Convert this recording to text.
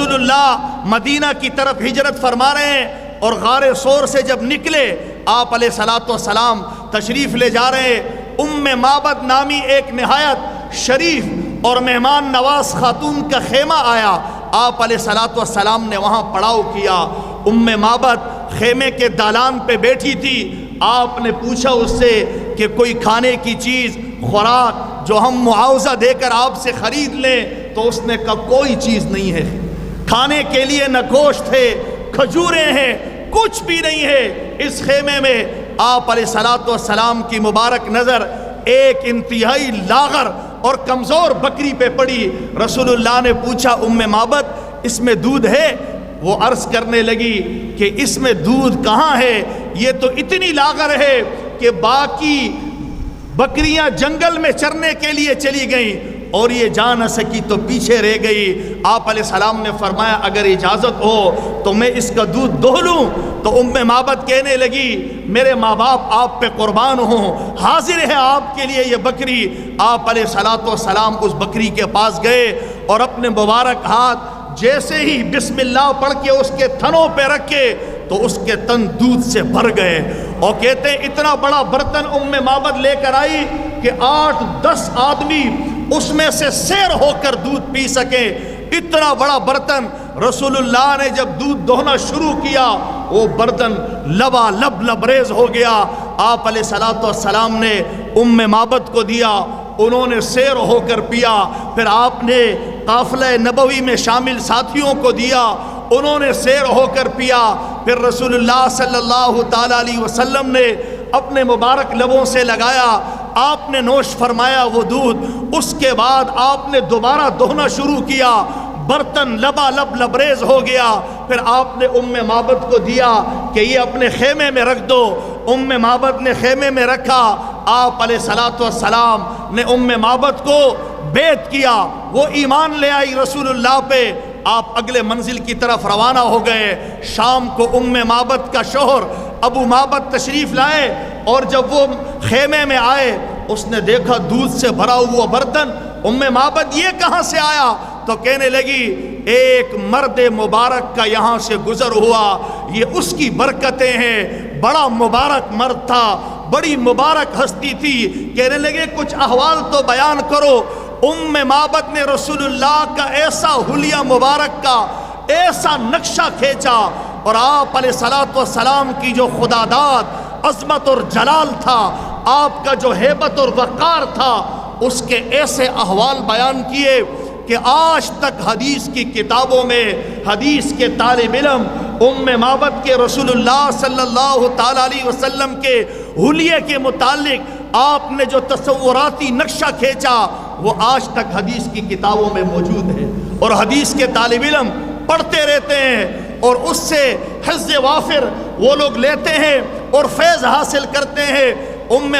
رسول اللہ مدینہ کی طرف ہجرت فرما رہے ہیں اور غار ثور سے جب نکلے آپ علیہ الصلوۃ والسلام تشریف لے جا رہے ہیں۔ ام معبد نامی ایک نہایت شریف اور مہمان نواز خاتون کا خیمہ آیا، آپ علیہ الصلوۃ والسلام نے وہاں پڑاؤ کیا۔ ام معبد خیمے کے دالان پہ بیٹھی تھی، آپ نے پوچھا اس سے کہ کوئی کھانے کی چیز خوراک جو ہم معاوضہ دے کر آپ سے خرید لیں، تو اس نے کہا کوئی چیز نہیں ہے، کھانے کے لیے نہ گوشت ہے، کھجوریں ہیں، کچھ بھی نہیں ہے۔ اس خیمے میں آپ علیہ الصلوۃ والسلام کی مبارک نظر ایک انتہائی لاغر اور کمزور بکری پہ پڑی۔ رسول اللہ نے پوچھا ام معبد اس میں دودھ ہے؟ وہ عرض کرنے لگی کہ اس میں دودھ کہاں ہے، یہ تو اتنی لاغر ہے کہ باقی بکریاں جنگل میں چرنے کے لیے چلی گئیں اور یہ جا نہ سکی تو پیچھے رہ گئی۔ آپ علیہ السلام نے فرمایا اگر اجازت ہو تو میں اس کا دودھ دہہ لوں؟ تو ام معبد کہنے لگی میرے ماں باپ آپ پہ قربان ہوں، حاضر ہے آپ کے لیے یہ بکری۔ آپ علیہ الصلوۃ والسلام اس بکری کے پاس گئے اور اپنے مبارک ہاتھ جیسے ہی بسم اللہ پڑھ کے اس کے تھنوں پہ رکھے تو اس کے تن دودھ سے بھر گئے، اور کہتے ہیں اتنا بڑا برتن ام معبد لے کر آئی کہ 8-10 آدمی اس میں سے سیر ہو کر دودھ پی سکیں، اتنا بڑا برتن۔ رسول اللہ نے جب دودھ دوہنا شروع کیا وہ برتن لبالب لبریز ہو گیا۔ آپ علیہ الصلوۃ والسلام نے ام معبد کو دیا، انہوں نے سیر ہو کر پیا، پھر آپ نے قافلہ نبوی میں شامل ساتھیوں کو دیا، انہوں نے سیر ہو کر پیا، پھر رسول اللہ صلی اللہ تعالی علیہ وسلم نے اپنے مبارک لبوں سے لگایا، آپ نے نوش فرمایا وہ دودھ۔ اس کے بعد آپ نے دوبارہ دوہنا شروع کیا، برتن لبالب لبریز ہو گیا، پھر آپ نے ام معبد کو دیا کہ یہ اپنے خیمے میں رکھ دو۔ ام معبد نے خیمے میں رکھا، آپ علیہ الصلوۃ والسلام نے ام معبد کو بیعت کیا، وہ ایمان لے آئی رسول اللہ پہ۔ آپ اگلے منزل کی طرف روانہ ہو گئے۔ شام کو ام معبد کا شوہر ابو معبد تشریف لائے، اور جب وہ خیمے میں آئے اس نے دیکھا دودھ سے بھرا ہوا برتن۔ ام معبد یہ کہاں سے آیا؟ تو کہنے لگی ایک مرد مبارک کا یہاں سے گزر ہوا، یہ اس کی برکتیں ہیں، بڑا مبارک مرد تھا، بڑی مبارک ہستی تھی۔ کہنے لگے کچھ احوال تو بیان کرو۔ ام معبد نے رسول اللہ کا ایسا حلیہ مبارک کا ایسا نقشہ کھینچا، اور آپ علیہ الصلوۃ والسلام کی جو خداداد عظمت اور جلال تھا، آپ کا جو ہیبت اور وقار تھا، اس کے ایسے احوال بیان کیے کہ آج تک حدیث کی کتابوں میں حدیث کے طالب علم ام معبد کے رسول اللہ صلی اللہ تعالی علیہ وسلم کے حلیے کے متعلق آپ نے جو تصوراتی نقشہ کھینچا وہ آج تک حدیث کی کتابوں میں موجود ہے، اور حدیث کے طالب علم پڑھتے رہتے ہیں اور اس سے حظ وافر وہ لوگ لیتے ہیں اور فیض حاصل کرتے ہیں۔ ام